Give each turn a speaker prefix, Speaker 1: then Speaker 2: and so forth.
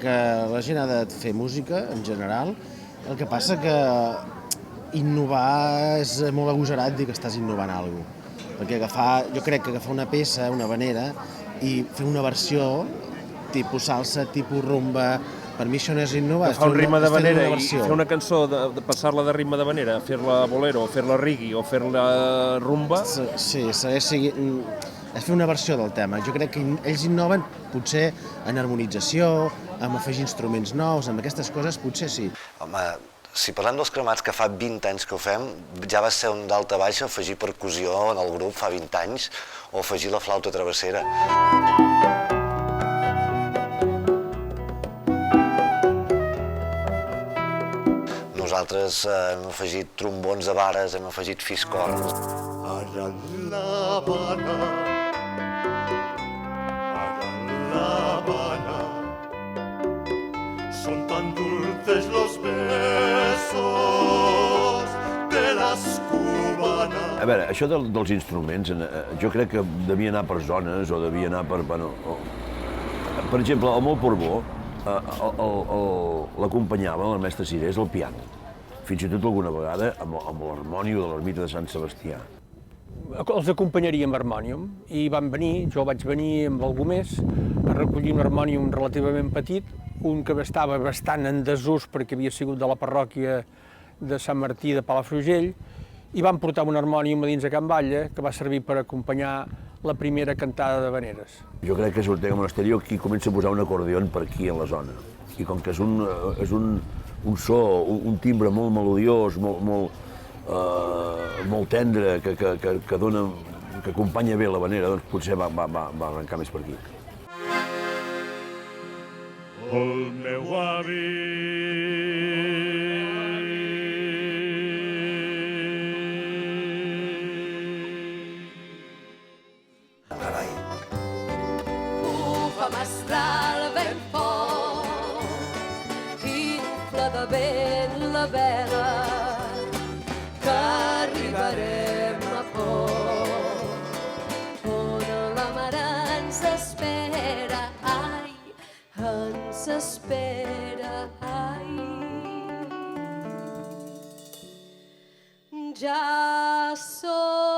Speaker 1: que la gent ha de fer música, en general. El que passa que innovar és molt agosarat dir que estàs innovant alguna cosa. Perquè jo crec que agafar una peça, una havanera, i fer una versió, tipus salsa, tipus rumba, per mi això no és innovar.
Speaker 2: Agafar un ritme d'havanera i fer una cançó, passar-la de ritme d'havanera, fer-la bolero, fer-la reggae o fer-la rumba...
Speaker 1: Sí, segueix siguent... És fer una versió del tema. Jo crec que ells innoven potser en harmonització, en afegir instruments nous, amb aquestes coses potser sí.
Speaker 3: Home, si parlem dels cremats que fa 20 anys que ho fem, ja va ser un d'alta baixa afegir percussió en el grup fa 20 anys o afegir la flauta travessera. Nosaltres hem afegit trombons de vares, hem afegit fiscorns. Ara l'Havana, son tan dulces los besos de las cubanas.
Speaker 4: A veure, això dels instruments, jo crec que devia anar per zones o devia anar per... Per exemple, el meu Porbó l'acompanyava, el mestre Cirés, al piano. Fins i tot alguna vegada amb l'harmònium de l'ermita de Sant Sebastià.
Speaker 5: Els acompanyaria amb harmònium i van venir, jo vaig venir amb algú més a recollir un harmònium relativament petit, un que estava bastant en desús perquè havia sigut de la parròquia de Sant Martí de Palafrugell, i van portar un harmònium a dins de Can Batlle que va servir per acompanyar la primera cantada d'havaneres.
Speaker 4: Jo crec que a Ortega Monasterio aquí comença a posar un acordió per aquí en la zona. I com que és un so, un timbre molt melodiós, molt tendre, que acompanya bé l'havanera, doncs potser va arrencar més per aquí.
Speaker 6: El meu avi
Speaker 7: bufa mestral ben fort, infla de vent la vela, que arribarem a port, on la mar ens espera, ai, ens espera, ai. Ja som